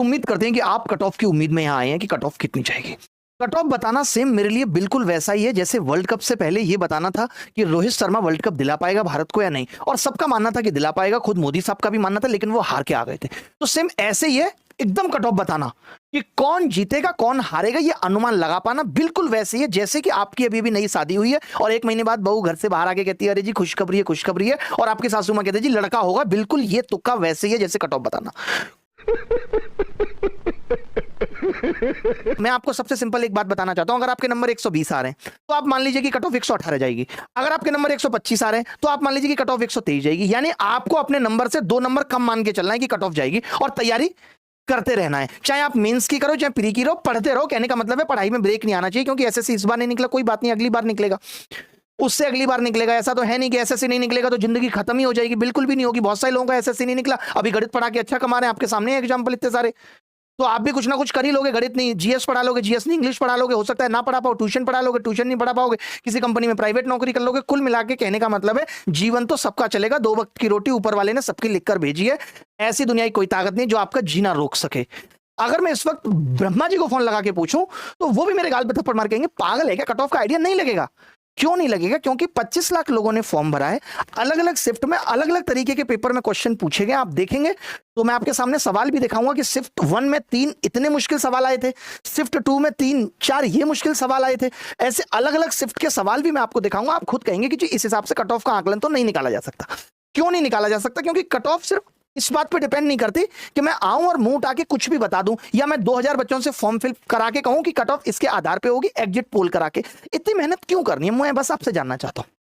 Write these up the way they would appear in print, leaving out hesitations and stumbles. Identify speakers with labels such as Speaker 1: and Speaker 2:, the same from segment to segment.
Speaker 1: उम्मीद करते हैं कि आप कट ऑफ की उम्मीद में यहाँ आए हैं कि कट ऑफ कितनी जाएगी। कट ऑफ बताना सेम मेरे लिए बिल्कुल वैसा ही है जैसे वर्ल्ड कप से पहले ये बताना था कि रोहित शर्मा वर्ल्ड कप दिला पाएगा भारत को या नहीं, और सबका मानना था कि दिला पाएगा, खुद मोदी साहब का भी मानना था, लेकिन वो हार के आ गए थे। तो सेम ऐसे ही है एकदम कट ऑफ बताना कि कौन जीतेगा कौन हारेगा, ये अनुमान लगा पाना बिल्कुल वैसे ही है जैसे कि आपकी अभी भी नई शादी हुई है और 1 महीने बाद बहू घर से बाहर आके कहती है अरे जी खुशखबरी है, और आपकी सासू मां कहते हैं जी लड़का होगा। बिल्कुल ये तुक्का वैसे ही है जैसे कट ऑफ बताना। मैं आपको सबसे सिंपल एक बात बताना चाहता हूं, अगर आपके नंबर 120 आ रहे हैं तो आप मान लीजिए कि कट ऑफ 118 जाएगी। अगर आपके नंबर 125 आ रहे हैं तो आप मान लीजिए कि कट ऑफ 123 जाएगी। यानी आपको अपने नंबर से 2 नंबर कम मान के चलना है कि कट ऑफ जाएगी, और तैयारी करते रहना है। चाहे आप मेंस की करो चाहे प्री की रहो, पढ़ते रहो। कहने का मतलब है पढ़ाई में ब्रेक नहीं आना चाहिए, क्योंकि एसएससी इस बार नहीं निकला कोई बात नहीं, अगली बार निकलेगा, उससे अगली बार निकलेगा। ऐसा तो है नहीं कि एसएससी नहीं निकलेगा तो जिंदगी खत्म ही हो जाएगी, बिल्कुल भी नहीं होगी। बहुत सारे लोगों का एसएससी नहीं निकला, अभी गणित पढ़ा के अच्छा कमा रहे हैं, आपके सामने एग्जांपल इतने सारे। तो आप भी कुछ ना कुछ कर ही लोगे, गणित नहीं जीएस पढ़ा लोगे, जीएस नहीं इंग्लिश पढ़ा लोगे, हो सकता है ना पढ़ा पाओ, ट्यूशन पढ़ा लोगे, ट्यूशन नहीं पढ़ा पाओगे, किसी कंपनी में प्राइवेट नौकरी कर लोगे। कुल मिला के कहने का मतलब है जीवन तो सबका चलेगा, 2 वक्त की रोटी ऊपर वाले ने सबकी लिखकर भेजी है। ऐसी दुनिया की कोई ताकत नहीं जो आपका जीना रोक सके। अगर मैं इस वक्त ब्रह्मा जी को फोन लगा के पूछूं तो वो भी मेरे गाल पे थप्पड़ मार के कहेंगे पागल है क्या, कट ऑफ का आइडिया नहीं लगेगा। क्यों नहीं लगेगा? क्योंकि 25 लाख लोगों ने फॉर्म भरा है, अलग अलग शिफ्ट में अलग अलग तरीके के पेपर में क्वेश्चन पूछे गए। आप देखेंगे तो मैं आपके सामने सवाल भी दिखाऊंगा कि शिफ्ट 1 में 3 इतने मुश्किल सवाल आए थे, शिफ्ट 2 में 3-4 ये मुश्किल सवाल आए थे। ऐसे अलग अलग शिफ्ट के सवाल भी मैं आपको दिखाऊंगा। आप खुद कहेंगे कि जी इस हिसाब से कट ऑफ का आकलन तो नहीं निकाला जा सकता। क्यों नहीं निकाला जा सकता? क्योंकि कट ऑफ सिर्फ इस बात पे डिपेंड नहीं करती कि मैं आऊं और मुंह उठा के कुछ भी बता दूं, या मैं 2000 बच्चों से फॉर्म फिल करा के कहूं कि कट ऑफ इसके आधार पे होगी, एग्जिट पोल करा के। इतनी मेहनत क्यों करनी है? मैं बस आपसे जानना चाहता हूं।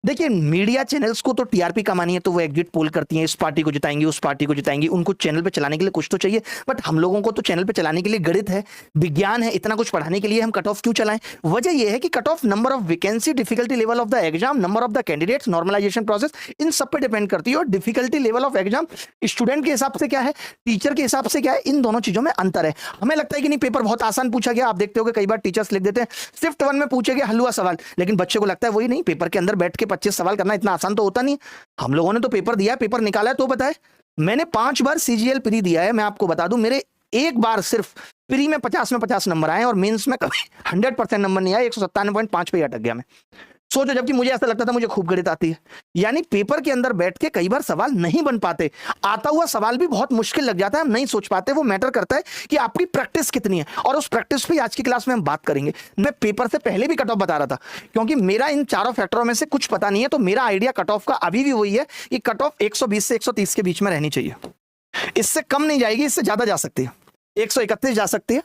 Speaker 1: देखिए मीडिया चैनल्स को तो टीआरपी कमानी है तो वो एग्जिट पोल करती हैं, इस पार्टी को जिताएंगी उस पार्टी को जिताएंगी, उनको चैनल पे चलाने के लिए कुछ तो चाहिए। बट हम लोगों को तो चैनल पे चलाने के लिए गणित है, विज्ञान है, इतना कुछ पढ़ाने के लिए हम कट ऑफ क्यों चलाएं? वजह यह है कि cut off number of vacancy, difficulty level of the exam, number of the candidates, normalisation process, इन सब पे डिपेंड करती है। और difficulty level of exam student के हिसाब से क्या है, टीचर के हिसाब से क्या है, इन दोनों चीजों में अंतर है। हमें लगता है कि नहीं पेपर बहुत आसान पूछा गया, आप देखते हो कई बार टीचर्स लिख देते हैं शिफ्ट 1 में पूछे गए हलवा सवाल, लेकिन बच्चे को लगता है वही नहीं, पेपर के अंदर बैठ के 25 सवाल करना इतना आसान तो होता नहीं। हम लोगों ने तो पेपर दिया, पेपर निकाला है तो बताए। मैंने 5 बार सीजीएल प्री दिया है, मैं आपको बता दूं मेरे एक बार सिर्फ प्री में 50 में 50 नंबर आए और मेंस में कभी 100% नंबर नहीं आए, 197.5 पे अटक गया मैं। सोचो, जबकि मुझे ऐसा लगता था मुझे खूब गणित आती है। यानी पेपर के अंदर बैठ के कई बार सवाल नहीं बन पाते, आता हुआ सवाल भी बहुत मुश्किल लग जाता है, हम नहीं सोच पाते। वो मैटर करता है कि आपकी प्रैक्टिस कितनी है, और उस प्रैक्टिस पे आज की क्लास में हम बात करेंगे। मैं पेपर से पहले भी कट ऑफ बता रहा था, क्योंकि मेरा इन चारों फैक्टरों में से कुछ पता नहीं है, तो मेरा आइडिया कट ऑफ का अभी भी वही है कि कट ऑफ 120 से 130 के बीच में रहनी चाहिए। इससे कम नहीं जाएगी, इससे ज्यादा जा सकती है, 131 जा सकती है,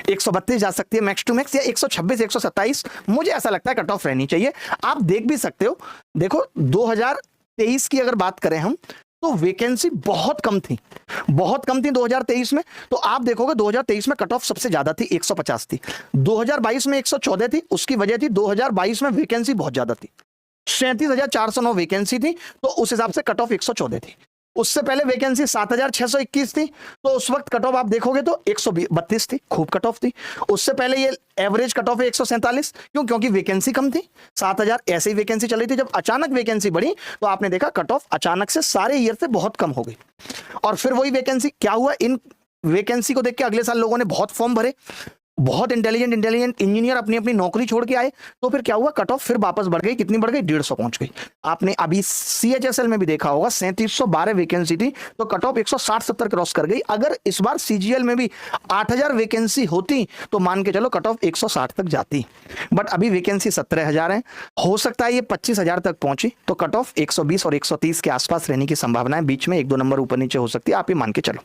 Speaker 1: 132 जा सकती है मैक्स टू मैक्स, या 126 127 मुझे ऐसा लगता है कट ऑफ रहनी चाहिए। आप देख भी सकते हो, देखो 2023 की अगर बात करें हम तो वैकेंसी बहुत कम थी, बहुत कम थी 2023 में। तो आप देखोगे 2023 में कट ऑफ सबसे ज्यादा थी, 150 थी। 2022 में 114 थी, उसकी वजह थी 2022 में वैकेंसी बहुत ज्यादा थी, 37,409 वैकेंसी थी, तो उस हिसाब से कट ऑफ 114 थी। उससे पहले वैकेंसी 7,621 थी, तो उस वक्त कट ऑफ आप देखोगे तो 132 थी, खूब कट ऑफ थी। उससे पहले ये एवरेज कट ऑफ है 147, क्यों? क्योंकि वैकेंसी कम थी, 7,000 ऐसे ही वैकेंसी चल रही थी। जब अचानक वैकेंसी बढ़ी तो आपने देखा कट ऑफ अचानक से सारे ईयर से बहुत कम हो गई। और फिर वही वैकेंसी क्या हुआ, इन वैकेंसी को देख के अगले साल लोगों ने बहुत फॉर्म भरे, बहुत इंटेलिजेंट इंजीनियर अपनी अपनी नौकरी छोड़ के आए, तो फिर क्या हुआ, कट ऑफ फिर वापस बढ़ गई। कितनी बढ़ गई? 150 पहुंच गई। आपने अभी सीएचएसएल में भी देखा होगा 3712 वैकेंसी थी, तो कट ऑफ 160-70 क्रॉस कर गई। अगर इस बार सीजीएल में भी 8000 वैकेंसी होती तो मान के चलो कट ऑफ 160 तक जाती, बट अभी वैकेंसी 17,000 है, हो सकता है ये 25,000 तक पहुंची, तो कट ऑफ 120 और 130 के आसपास रहने की संभावना है। बीच में 1-2 नंबर ऊपर नीचे हो सकती है, आप ये मान के चलो।